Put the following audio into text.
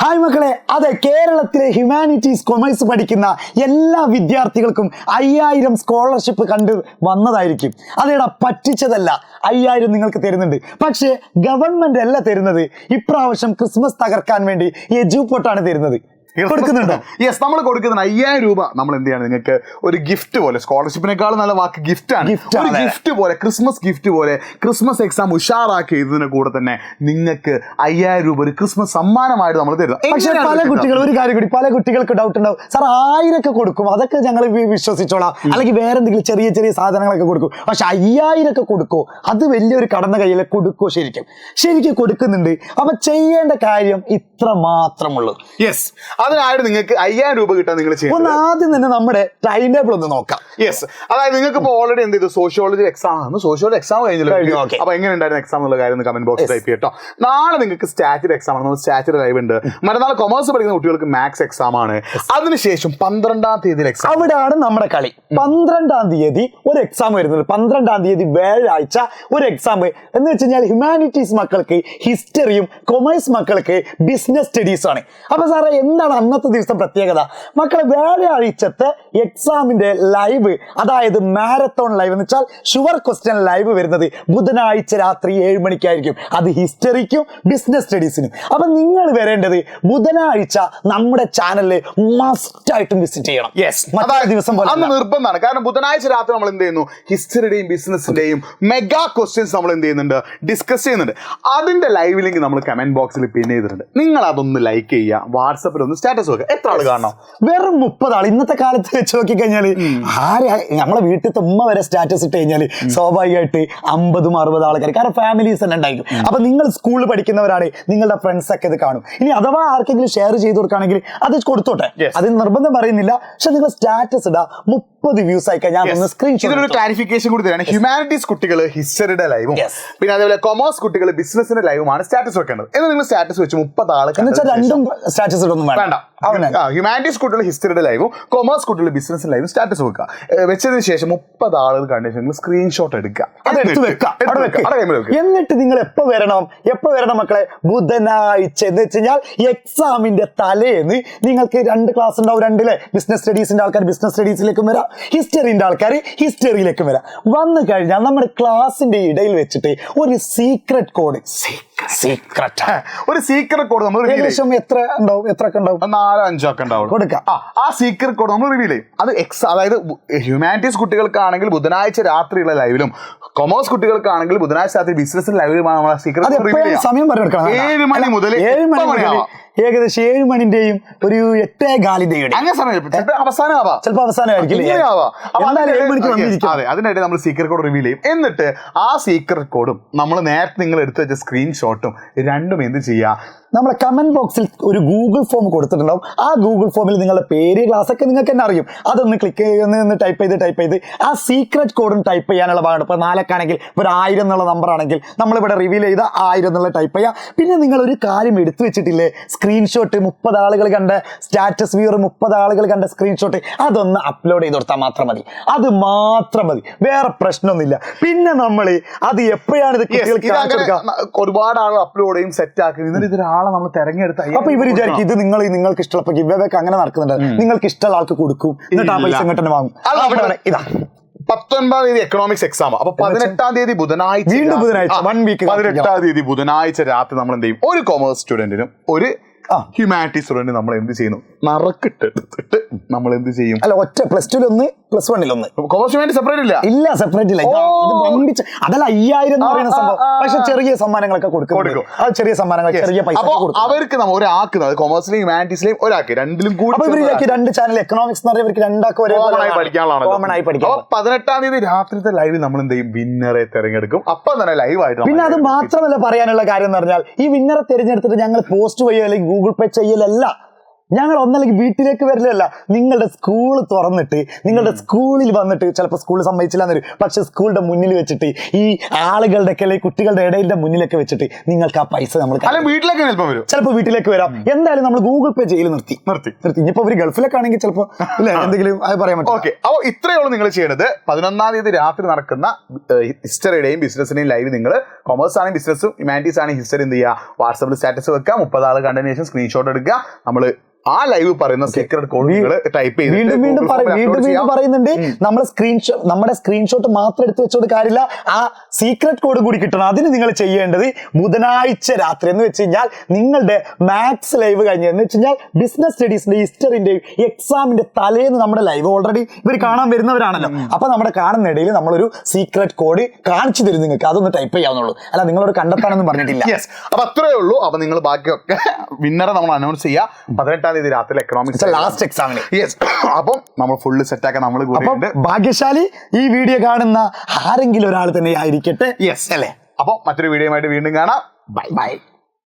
Hi മക്കളെ, അതെ, കേരളത്തിലെ ഹ്യൂമാനിറ്റീസ് കൊമേഴ്സ് പഠിക്കുന്ന എല്ലാ വിദ്യാർത്ഥികൾക്കും 5000 സ്കോളർഷിപ്പ് കണ്ട് വന്നതായിരിക്കും. അതേടാ, പറ്റിച്ചതല്ല. 5000 നിങ്ങൾക്ക് തരുന്നുണ്ട്. പക്ഷേ ഗവൺമെന്റ് അല്ല തരുന്നത്. ഇപ്രാവശ്യം ക്രിസ്മസ് തകർക്കാൻ വേണ്ടി എജുപോർട്ടാണ് തരുന്നത്. കൊടുക്കുന്നുണ്ടോ? യെസ്, നമ്മൾ കൊടുക്കുന്ന 5000 രൂപ നമ്മൾ എന്ത് ചെയ്യാണ്, നിങ്ങൾക്ക് ഒരു ഗിഫ്റ്റ് പോലെ, സ്കോളർഷിപ്പിനേക്കാളും നല്ല വാക്ക് ഗിഫ്റ്റ് ആണ്. ഒരു ഗിഫ്റ്റ് പോലെ, ക്രിസ്മസ് ഗിഫ്റ്റ് പോലെ, ക്രിസ്മസ് എക്സാം ഉഷാറാക്കി എഴുതുന്നതിന് കൂടെ തന്നെ നിങ്ങൾക്ക് 5000 രൂപ ഒരു ക്രിസ്മസ് സമ്മാനമായിട്ട് നമ്മൾ തരുന്നത്. പക്ഷേ പല കുട്ടികൾ, ഒരു കാര്യം കൂടി, പല കുട്ടികൾക്ക് ഡൗട്ട് ഉണ്ടാവും, സാർ 1000 കൊടുക്കും, അതൊക്കെ ഞങ്ങൾ വിശ്വസിച്ചോളാം, അല്ലെങ്കിൽ വേറെ എന്തെങ്കിലും ചെറിയ ചെറിയ സാധനങ്ങളൊക്കെ കൊടുക്കും. പക്ഷെ 5000 കൊടുക്കോ? അത് വലിയൊരു കടന്ന കയ്യിൽ കൊടുക്കോ? ശരിക്കും കൊടുക്കുന്നുണ്ട്. അപ്പൊ ചെയ്യേണ്ട കാര്യം ഇത്ര മാത്രമുള്ളൂ. യെസ്, അതിനായിട്ട് നിങ്ങൾക്ക് 5000 രൂപ കിട്ടാൻ നിങ്ങൾ ഒന്ന് ആദ്യം തന്നെ നമ്മുടെ ടൈം ടേബിൾ ഒന്ന് നോക്കാം. യെസ്, അതായത് നിങ്ങൾക്ക് ഇപ്പോൾ ഓൾറെഡി എന്ത് ചെയ്തു, സോഷ്യോളജി എക്സാം ആണ്. സോഷ്യോളജി എക്സാം കഴിഞ്ഞല്ലോ. അപ്പൊ എങ്ങനെ ഉണ്ടായിരുന്നു എക്സാം എന്നുള്ള കാര്യം കമന്റ് ബോക്സ് ടൈപ്പ് ചെയ്യട്ടോ. നാളെ നിങ്ങൾക്ക് സ്റ്റാറ്റിക് എക്സാം ആണ്. സ്റ്റാറ്റിക് ലൈവ് ഉണ്ട്. മറ്റന്നാൾ കൊമേഴ്സ് പഠിക്കുന്ന കുട്ടികൾക്ക് മാത്സ് എക്സാം ആണ്. അതിനുശേഷം 12-ാം തീയതി എക്സാം. അവിടെയാണ് നമ്മുടെ കളി. 12-ാം തീയതി ഒരു എക്സാം വരുന്നത്. 12-ാം തീയതി വ്യാഴാഴ്ച ഒരു എക്സാം എന്ന് വെച്ച് കഴിഞ്ഞാൽ ഹ്യൂമാനിറ്റീസ് മക്കൾക്ക് ഹിസ്റ്ററിയും കൊമേഴ്സ് മക്കൾക്ക് ബിസിനസ് സ്റ്റഡീസും ആണ്. അപ്പൊ സാറേ, എന്താണ് അന്നത്തെ ദിവസം പ്രത്യേകത? മക്കളെ, വ്യാഴാഴ്ചത്തെ എക്സാമിന്റെ ലൈവ്, അതായത് മാരത്തോൺ ലൈവ് എന്ന് വെച്ചാൽ ഷുവർ ക്വസ്റ്റ്യൻ ലൈവ് വരുന്നത് ബുധനാഴ്ച രാത്രി 7 മണിക്കായിരിക്കും. അത് ഹിസ്റ്ററിക്കും ബിസിനസ് സ്റ്റഡീസിനും. അപ്പൊ നിങ്ങൾ വരേണ്ടത് ബുധനാഴ്ച നമ്മുടെ ചാനലിൽ മസ്റ്റ് ആയിട്ടും വിസിറ്റ് ചെയ്യണം. ദിവസം അന്ന് നിർബന്ധമാണ്. കാരണം ബുധനാഴ്ച രാത്രി നമ്മൾ എന്ത് ചെയ്യുന്നു, ഹിസ്റ്ററിയുടെയും ബിസിനസിന്റെയും മെഗാ ക്വസ്റ്റ്യൻസ് നമ്മൾ എന്ത് ചെയ്യുന്നുണ്ട്, ഡിസ്കസ് ചെയ്യുന്നുണ്ട്. അതിന്റെ ലൈവ് ലിങ്ക് നമ്മൾ കമന്റ് ബോക്സിൽ പിൻ ചെയ്തിട്ടുണ്ട്. നിങ്ങൾ അതൊന്ന് ലൈക്ക് ചെയ്യുക, വാട്സാപ്പിൽ ഒന്ന് സ്റ്റാറ്റസ് വെക്കുക. എത്ര ആള് കാണണം? വെറും 30 ആൾ. ഇന്നത്തെ കാലത്ത് വെച്ച് നോക്കി കഴിഞ്ഞാൽ നമ്മളെ വീട്ടിലത്തെ ഉമ്മ വരെ സ്റ്റാറ്റസ് ഇട്ട് കഴിഞ്ഞാൽ സ്വാഭാവികമായിട്ട് 50-60 ആൾക്കാർ, കാരണം ഫാമിലീസ് തന്നെ ഉണ്ടായിരിക്കും. അപ്പൊ നിങ്ങൾ സ്കൂളിൽ പഠിക്കുന്നവരാണ്, നിങ്ങളുടെ ഫ്രണ്ട്സ് ഒക്കെ ഇത് കാണും. ഇനി അഥവാ ആർക്കെങ്കിലും ഷെയർ ചെയ്ത് കൊടുക്കുകയാണെങ്കിൽ അത് കൊടുത്തോട്ടെ, അതിന് നിർബന്ധം പറയുന്നില്ല. പക്ഷെ നിങ്ങൾ സ്റ്റാറ്റസ് ഇടാ. 30 വ്യൂസ് ആയി കഴിഞ്ഞാൽ ഇതിനൊരു ക്ലാരിഫിക്കേഷൻ കൂടി തരാണ്. ഹ്യൂമാനിറ്റീസ് കുട്ടികൾ ഹിസ്റ്ററിയുടെ ലൈവും, പിന്നെ അതേപോലെ കൊമേഴ്സ് കുട്ടികൾ ബിസിനസിന്റെ ലൈവുമാണ് സ്റ്റാറ്റസ് വെക്കേണ്ടത്. എന്ന് നിങ്ങൾ സ്റ്റാറ്റസ് വെച്ച് 30 ആൾ രണ്ടും സ്റ്റാറ്റസ് ഇടൊന്നും വേണ്ട. ഹ്യൂമാനിറ്റീസ് കുട്ടികൾ ഹിസ്റ്ററിയുടെ ലൈവും കൊമേഴ്സ് കുട്ടികൾ ബിസിനസ് ലൈവും സ്റ്റാറ്റസ് വെക്കുക. വെച്ചതിന് ശേഷം 30 ആളുകൾ കണ്ടു സ്ക്രീൻഷോട്ട് എടുക്കുക, എന്നിട്ട് നിങ്ങൾ എപ്പോ വരണം മക്കളെ? ബുധനാഴ്ച എന്ന് വെച്ച് കഴിഞ്ഞാൽ എക്സാമിന്റെ തലേന്ന് നിങ്ങൾക്ക് 2 ക്ലാസ് ഉണ്ടാവും. 2 ബിസിനസ് സ്റ്റഡീസിന്റെ ആൾക്കാർ ബിസിനസ് സ്റ്റഡീസിലേക്കും വരാം, ഹിസ്റ്ററിന്റെ ആൾക്കാർ ഹിസ്റ്ററിയിലേക്കും വരാം. വന്നു കഴിഞ്ഞാൽ നമ്മുടെ ക്ലാസിന്റെ ഇടയിൽ വെച്ചിട്ട് ഒരു സീക്രട്ട് കോഡ് നമ്മൾ ഏകദേശം എത്ര ഉണ്ടാവും? 4-5 ഒക്കെ ഉണ്ടാവും കൊടുക്കാം. ആ സീക്രട്ട് കോഡ് നമ്മൾ റിവീൽ ചെയ്യും. അത് അതായത് ഹ്യൂമാനിറ്റീസ് കുട്ടികൾക്കാണെങ്കിൽ ബുധനാഴ്ച രാത്രിയുള്ള ലൈവിലും, കൊമേഴ്സ് കുട്ടികൾക്കാണെങ്കിൽ ബുധനാഴ്ച രാത്രി ബിസിനസ് ലൈവിലുമാണ് നമ്മൾ സീക്രട്ട് റിവീൽ ചെയ്യാം. സമയം പറഞ്ഞെടുക്കണം. 7 മണി മുതൽ 7 മണി ഏകദേശം 7 മണിന്റെയും ഒരു 8:15 അങ്ങനെ സമയം. ചിലപ്പോൾ അവസാനമായിരിക്കും. അതെ, അതിനായിട്ട് നമ്മൾ സീക്രട്ട് കോഡ് റിവീൽ ചെയ്യും. എന്നിട്ട് ആ സീക്രട്ട് കോഡും നമ്മൾ നേരത്തെ നിങ്ങൾ എടുത്തു വെച്ച സ്ക്രീൻഷോട്ടും രണ്ടും എന്ത് ചെയ്യാം, നമ്മളെ കമന്റ് ബോക്സിൽ ഒരു ഗൂഗിൾ ഫോം കൊടുത്തിട്ടുണ്ടാവും. ആ ഗൂഗിൾ ഫോമിൽ നിങ്ങളുടെ പേര്, ക്ലാസ് ഒക്കെ നിങ്ങൾക്ക് തന്നെ അറിയും. അതൊന്ന് ക്ലിക്ക് ചെയ്ത് ടൈപ്പ് ചെയ്ത് ആ സീക്രട്ട് കോഡും ടൈപ്പ് ചെയ്യാനുള്ള ഭാഗമാണ്. ഇപ്പോൾ 4 ഒരു 1000 എന്നുള്ള നമ്പർ ആണെങ്കിൽ നമ്മളിവിടെ റിവീൽ ചെയ്ത 1000 എന്നുള്ള ടൈപ്പ് ചെയ്യാം. പിന്നെ നിങ്ങൾ ഒരു കാര്യം എടുത്തു വെച്ചിട്ടില്ലേ, സ്ക്രീൻഷോട്ട് 30 ആളുകൾ കണ്ട സ്റ്റാറ്റസ് വ്യൂർ, 30 ആളുകൾ കണ്ട സ്ക്രീൻഷോട്ട്, അതൊന്ന് അപ്ലോഡ് ചെയ്ത് കൊടുത്താൽ മാത്രം മതി. അത് മാത്രം മതി, വേറെ പ്രശ്നമൊന്നുമില്ല. പിന്നെ നമ്മൾ അത് എപ്പോഴാണ് ഇത് ഒരുപാട് ആളുകൾ അപ്ലോഡ് ചെയ്യും, സെറ്റ് ആക്കി, എന്നിട്ട് ഇതൊരാളെ നമ്മൾ തെരഞ്ഞെടുത്ത. അപ്പൊ ഇവർ വിചാരിക്കും ഇത് നിങ്ങൾക്ക് ഇഷ്ടമുള്ള ഗിവ് അങ്ങനെ നടക്കുന്നുണ്ട്, നിങ്ങൾക്ക് ഇഷ്ടമുള്ള ആൾക്ക് കൊടുക്കും, എന്നിട്ട് ആ പൈസ ഇങ്ങോട്ട് തന്നെ വാങ്ങും. ഇതാ 19-ാം തീയതി എക്കണോമിക്സ് എക്സാം. അപ്പൊ 18-ാം തീയതി ബുധനാഴ്ച, 18-ാം തീയതി ബുധനാഴ്ച രാത്രി നമ്മൾ എന്ത് ചെയ്യും, ഒരു കൊമേഴ്സ് സ്റ്റുഡന്റിനും ഒരു ഹ്യൂമാനിറ്റീസ് സ്റ്റുഡന്റ് നമ്മൾ എന്ത് ചെയ്യുന്നു, നറുക്കിട്ടെടുത്തിട്ട് നമ്മൾ എന്ത് ചെയ്യും, അല്ല ഒറ്റ +2 1 +1 1 കൊമേഴ്സിന് വേണ്ടി സെപ്പറേറ്റ് ഇല്ല. സെപ്പറേറ്റ് ഇല്ല. അതല്ല 5000 എന്ന് പറയുന്ന സംഭവം. പക്ഷെ ചെറിയ സമ്മാനങ്ങളൊക്കെ കൊടുക്കും. അത് ചെറിയ സമ്മാനങ്ങൾ, ചെറിയ പൈസ. അവർക്ക് നമ്മൾ ഒരാൾക്ക് കൊമേഴ്സിലെയും ഹ്യൂമാനിറ്റീസിലെയും ഒരാൾക്ക് രണ്ടിലും കൂടി 2 ചാനൽ എക്കണോമിക്സ് എന്ന് പറഞ്ഞാൽ ഇവർക്ക് 2 ആൾക്ക് പഠിക്കാനുള്ളതാണ്. 18-ാം തീയതി രാത്രിത്തെ ലൈവിൽ നമ്മൾ എന്ത് ചെയ്യും, വിന്നറെ തെരഞ്ഞെടുക്കും. അപ്പം തന്നെ ലൈവ് ആയിട്ട്. പിന്നെ അത് മാത്രമല്ല പറയാനുള്ള കാര്യം എന്ന് പറഞ്ഞാൽ, ഈ വിന്നറെ തിരഞ്ഞെടുത്തിട്ട് ഞങ്ങൾ പോസ്റ്റ് വഴിയോ അല്ലെങ്കിൽ ഗൂഗിൾ പേ ചെയ്യലല്ല, ഞങ്ങൾ ഒന്നല്ലെങ്കിൽ വീട്ടിലേക്ക് വരില്ലല്ല, നിങ്ങളുടെ സ്കൂൾ തുറന്നിട്ട് നിങ്ങളുടെ സ്കൂളിൽ വന്നിട്ട്, ചിലപ്പോൾ സ്കൂൾ സമ്മതിച്ചില്ല എന്നൊരു, പക്ഷെ സ്കൂളിന്റെ മുന്നിൽ വെച്ചിട്ട് ഈ ആളുകളുടെ അല്ലെങ്കിൽ കുട്ടികളുടെ ഇടയിലെ മുന്നിലൊക്കെ വെച്ചിട്ട് നിങ്ങൾക്ക് ആ പൈസ നമ്മൾ വീട്ടിലേക്ക് വരും, ചിലപ്പോൾ വീട്ടിലേക്ക് വരാം. എന്തായാലും നമ്മൾ ഗൂഗിൾ പേ ചെയ്യൽ നിർത്തി. ഇനിയിപ്പോ ഒരു ഗൾഫിലൊക്കെ ആണെങ്കിൽ ചിലപ്പോൾ എന്തെങ്കിലും അത് പറയാൻ പറ്റും. ഓക്കെ, അപ്പോൾ ഇത്രയുള്ളൂ നിങ്ങൾ ചെയ്യേണ്ടത്. 11-ാം തീയതി രാത്രി നടക്കുന്ന ഹിസ്റ്ററിയുടെയും ബിസിനസിന്റെയും ലൈവ് നിങ്ങൾ കൊമേഴ്സ് ആണെങ്കിൽ ബിസിനസ്സും ഹ്യൂമാനിറ്റീസ് ആണെങ്കിൽ ഹിസ്റ്ററി എന്ത് ചെയ്യുക, വാട്സാപ്പിൽ സ്റ്റാറ്റസ് വെക്കുക, 30 ആൾ കണ്ടതിന് ശേഷം സ്ക്രീൻഷോട്ട് എടുക്കുക. നമ്മൾ ആ ലൈവ് പറയുന്ന സീക്രട്ട് കോഡ് ടൈപ്പ് ചെയ്ത് വീണ്ടും പറയുന്നുണ്ട്. നമ്മുടെ സ്ക്രീൻഷോട്ട് മാത്രം എടുത്ത് വെച്ചോണ്ട് കാര്യമില്ല, ആ സീക്രട്ട് കോഡ് കൂടി കിട്ടണം. അതിന് നിങ്ങൾ ചെയ്യേണ്ടത് ബുധനാഴ്ച രാത്രി എന്ന് വെച്ച് കഴിഞ്ഞാൽ നിങ്ങളുടെ മാത്സ് ലൈവ് കഴിഞ്ഞെന്ന് വെച്ച് കഴിഞ്ഞാൽ ബിസിനസ് സ്റ്റഡീസിന്റെ ഹിസ്റ്ററിന്റെയും എക്സാമിന്റെ തലേന്ന് നമ്മുടെ ലൈവ് ഓൾറെഡി ഇവർ കാണാൻ വരുന്നവരാണല്ലോ. അപ്പൊ നമ്മുടെ കാണുന്ന ഇടയിൽ നമ്മളൊരു സീക്രട്ട് കോഡ് കാണിച്ചു തരും നിങ്ങൾക്ക്. അതൊന്ന് ടൈപ്പ് ചെയ്യാവുന്നുള്ളൂ, അല്ല നിങ്ങളോട് കണ്ടെത്താനൊന്നും പറഞ്ഞിട്ടില്ല. അപ്പൊ അത്രയേ ഉള്ളൂ. അപ്പൊ നിങ്ങൾ ബാക്കിയൊക്കെ വിന്നറെ നമ്മൾ അനൗൺസ് ചെയ്യാം 18-ാം തീയതി രാത്രി എക്കണോമിക്സ് ലാസ്റ്റ് എക്സാമിന്. അപ്പം നമ്മൾ ഫുള്ള് സെറ്റാക്കാൻ നമ്മൾ ഭാഗ്യശാലി ഈ വീഡിയോ കാണുന്ന ആരെങ്കിലും ഒരാൾ തന്നെ ആയിരിക്കട്ടെ. അല്ലെ? അപ്പൊ മറ്റൊരു വീഡിയോയുമായിട്ട് വീണ്ടും കാണാം. ബൈ.